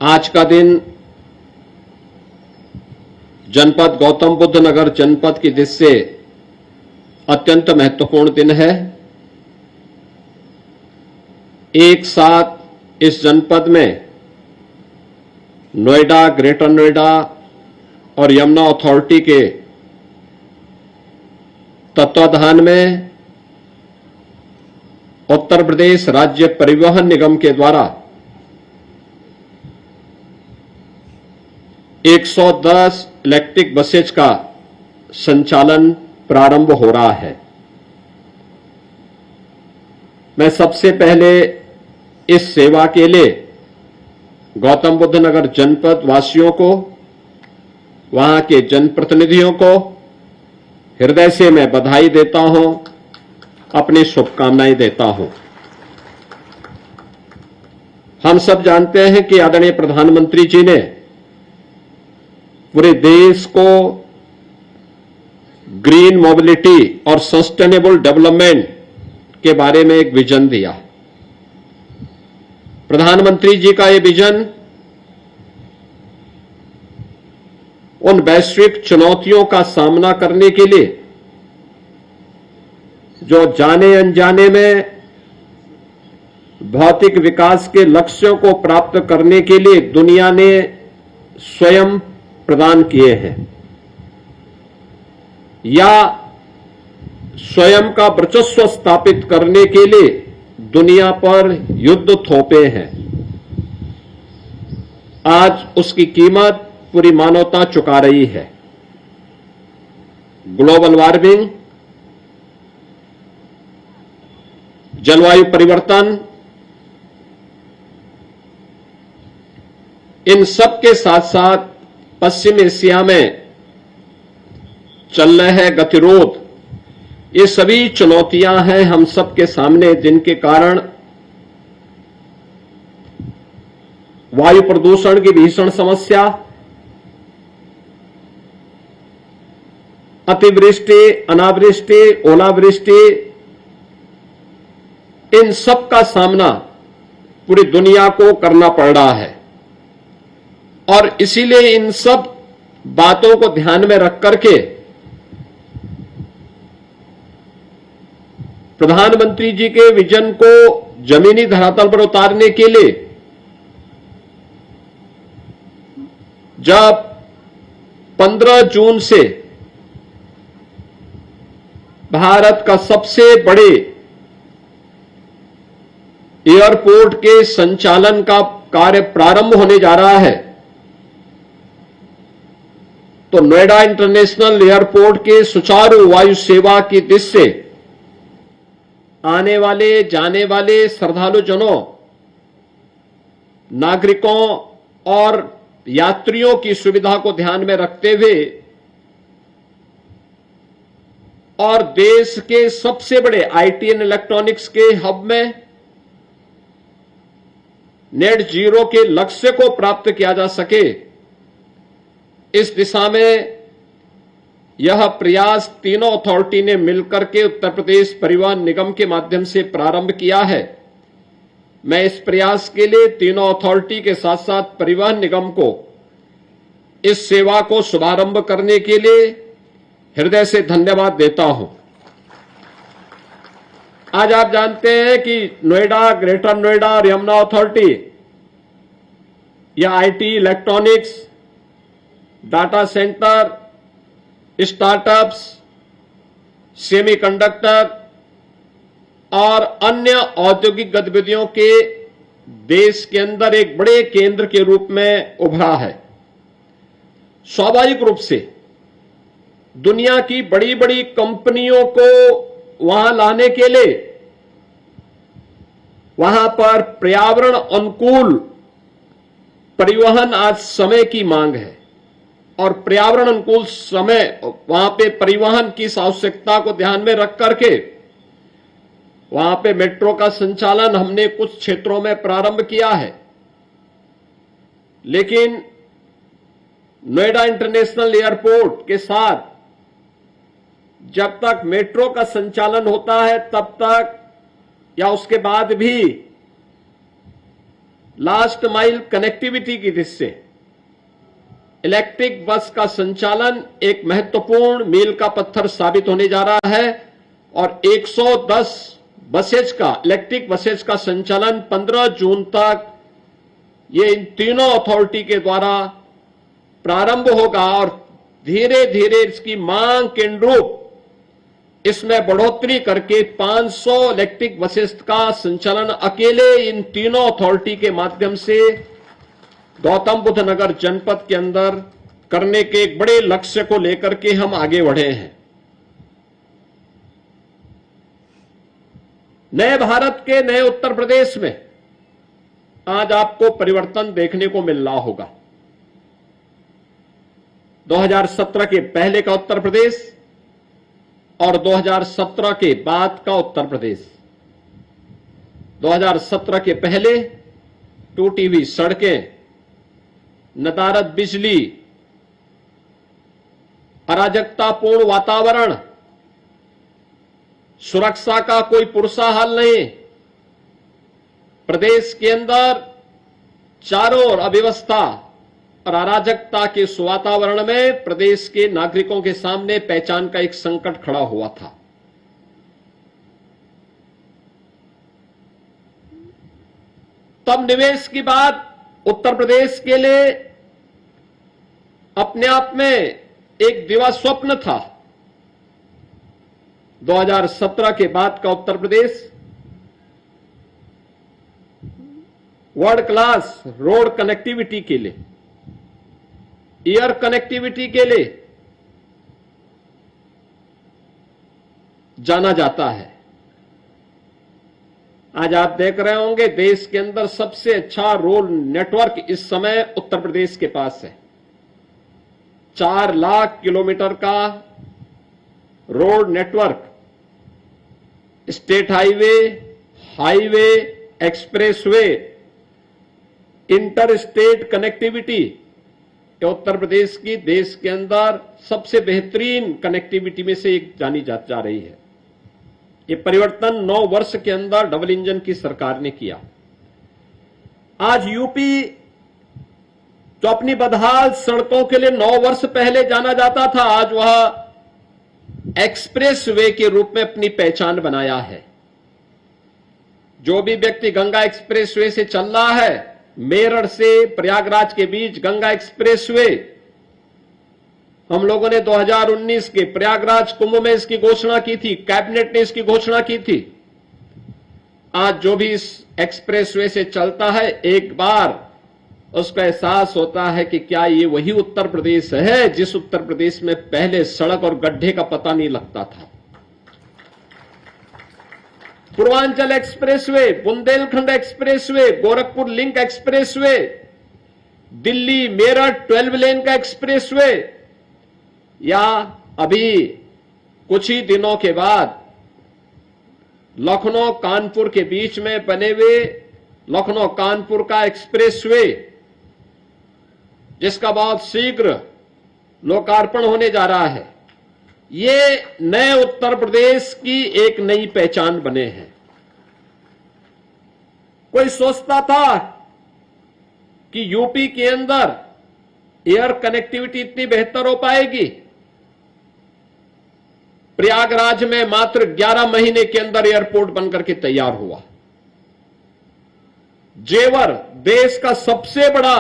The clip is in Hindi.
आज का दिन जनपद गौतम बुद्ध नगर जनपद की दृष्टि से अत्यंत महत्वपूर्ण दिन है। एक साथ इस जनपद में नोएडा, ग्रेटर नोएडा और यमुना अथॉरिटी के तत्वाधान में उत्तर प्रदेश राज्य परिवहन निगम के द्वारा 110 इलेक्ट्रिक बसेज का संचालन प्रारंभ हो रहा है। मैं सबसे पहले इस सेवा के लिए गौतम बुद्ध नगर जनपद वासियों को, वहां के जनप्रतिनिधियों को हृदय से मैं बधाई देता हूं, अपनी शुभकामनाएं देता हूं। हम सब जानते हैं कि आदरणीय प्रधानमंत्री जी ने पूरे देश को ग्रीन मोबिलिटी और सस्टेनेबल डेवलपमेंट के बारे में एक विजन दिया। प्रधानमंत्री जी का यह विजन उन वैश्विक चुनौतियों का सामना करने के लिए जो जाने अनजाने में भौतिक विकास के लक्ष्यों को प्राप्त करने के लिए दुनिया ने स्वयं प्रदान किए हैं या स्वयं का वर्चस्व स्थापित करने के लिए दुनिया पर युद्ध थोपे हैं। आज उसकी कीमत पूरी मानवता चुका रही है। ग्लोबल वार्मिंग, जलवायु परिवर्तन, इन सब के साथ साथ पश्चिम एशिया में चल रहे हैं गतिरोध, ये सभी चुनौतियां हैं हम सब के सामने, जिनके कारण वायु प्रदूषण की भीषण समस्या, अतिवृष्टि, अनावृष्टि, ओलावृष्टि, इन सब का सामना पूरी दुनिया को करना पड़ रहा है। और इसीलिए इन सब बातों को ध्यान में रख करके प्रधानमंत्री जी के विजन को जमीनी धरातल पर उतारने के लिए जब 15 जून से भारत का सबसे बड़े एयरपोर्ट के संचालन का कार्य प्रारंभ होने जा रहा है, तो नोएडा इंटरनेशनल एयरपोर्ट के सुचारू वायु सेवा की दृष्टि से आने वाले जाने वाले श्रद्धालुजनों, नागरिकों और यात्रियों की सुविधा को ध्यान में रखते हुए और देश के सबसे बड़े आईटी एंड इलेक्ट्रॉनिक्स के हब में नेट जीरो के लक्ष्य को प्राप्त किया जा सके, इस दिशा में यह प्रयास तीनों अथॉरिटी ने मिलकर के उत्तर प्रदेश परिवहन निगम के माध्यम से प्रारंभ किया है। मैं इस प्रयास के लिए तीनों अथॉरिटी के साथ साथ परिवहन निगम को इस सेवा को शुभारंभ करने के लिए हृदय से धन्यवाद देता हूं। आज आप जानते हैं कि नोएडा, ग्रेटर नोएडा और यमुना अथॉरिटी या IT, electronics, data centre, startups, semiconductor और अन्य औद्योगिक गतिविधियों के देश के अंदर एक बड़े केंद्र के रूप में उभरा है। स्वाभाविक रूप से दुनिया की बड़ी बड़ी कंपनियों को वहां लाने के लिए वहां पर पर्यावरण अनुकूल परिवहन आज समय की मांग है और पर्यावरण अनुकूल समय वहां पे परिवहन की आवश्यकता को ध्यान में रख करके वहां पे मेट्रो का संचालन हमने कुछ क्षेत्रों में प्रारंभ किया है। लेकिन नोएडा इंटरनेशनल एयरपोर्ट के साथ जब तक मेट्रो का संचालन होता है तब तक या उसके बाद भी लास्ट माइल कनेक्टिविटी की दृष्टि से इलेक्ट्रिक बस का संचालन एक महत्वपूर्ण मील का पत्थर साबित होने जा रहा है और 110 बसेज का इलेक्ट्रिक बसेज का संचालन 15 जून तक ये इन तीनों अथॉरिटी के द्वारा प्रारंभ होगा और धीरे धीरे इसकी मांग के अनुरूप इसमें बढ़ोतरी करके 500 इलेक्ट्रिक बसेस का संचालन अकेले इन तीनों अथॉरिटी के माध्यम से गौतम बुद्ध नगर जनपद के अंदर करने के एक बड़े लक्ष्य को लेकर के हम आगे बढ़े हैं। नए भारत के नए उत्तर प्रदेश में आज आपको परिवर्तन देखने को मिल रहा होगा। 2017 के पहले का उत्तर प्रदेश और 2017 के बाद का उत्तर प्रदेश। 2017 के पहले टूटी हुई सड़कें, नदारद बिजली, अराजकतापूर्ण वातावरण, सुरक्षा का कोई पुरसा हाल नहीं, प्रदेश के अंदर चारों ओर अव्यवस्था और अराजकता के इस वातावरण में प्रदेश के नागरिकों के सामने पहचान का एक संकट खड़ा हुआ था। तब निवेश की बात उत्तर प्रदेश के लिए अपने आप में एक दिवा स्वप्न था। 2017 के बाद का Uttar Pradesh world class road connectivity के लिए, एयर कनेक्टिविटी के लिए जाना जाता है। आज आप देख रहे होंगे देश के अंदर सबसे अच्छा रोड नेटवर्क इस समय उत्तर प्रदेश के पास है। 4 लाख किलोमीटर का road network, state highway, highway, expressway, inter state connectivity, ये उत्तर प्रदेश की देश के अंदर सबसे बेहतरीन कनेक्टिविटी में से एक जानी जा रही है। ये परिवर्तन 9 वर्ष के अंदर डबल इंजन की सरकार ने किया। आज यूपी जो अपनी बदहाल सड़कों के लिए 9 वर्ष पहले जाना जाता था, आज वह एक्सप्रेसवे के रूप में अपनी पहचान बनाया है। जो भी व्यक्ति गंगा एक्सप्रेसवे से चल रहा है, मेरठ से प्रयागराज के बीच गंगा एक्सप्रेसवे, हम लोगों ने 2019 के प्रयागराज कुंभ में इसकी घोषणा की थी, कैबिनेट ने इसकी घोषणा की थी। आज जो भी इस एक्सप्रेसवे से चलता है, एक बार उसका एहसास होता है कि क्या ये वही उत्तर प्रदेश है जिस उत्तर प्रदेश में पहले सड़क और गड्ढे का पता नहीं लगता था। Purvanchal expressway, Bundelkhand expressway, Gorakhpur link expressway, Delhi Meerut 12 लेन का एक्सप्रेसवे, या अभी कुछ ही दिनों के बाद लखनऊ कानपुर के बीच में बने हुए लखनऊ कानपुर का एक्सप्रेसवे, जिसका बहुत शीघ्र लोकार्पण होने जा रहा है। ये नए उत्तर प्रदेश की एक नई पहचान बने हैं। कोई सोचता था कि यूपी के अंदर एयर कनेक्टिविटी इतनी बेहतर हो पाएगी? प्रयागराज में मात्र 11 महीने के अंदर एयरपोर्ट बनकर के तैयार हुआ। जेवर देश का सबसे बड़ा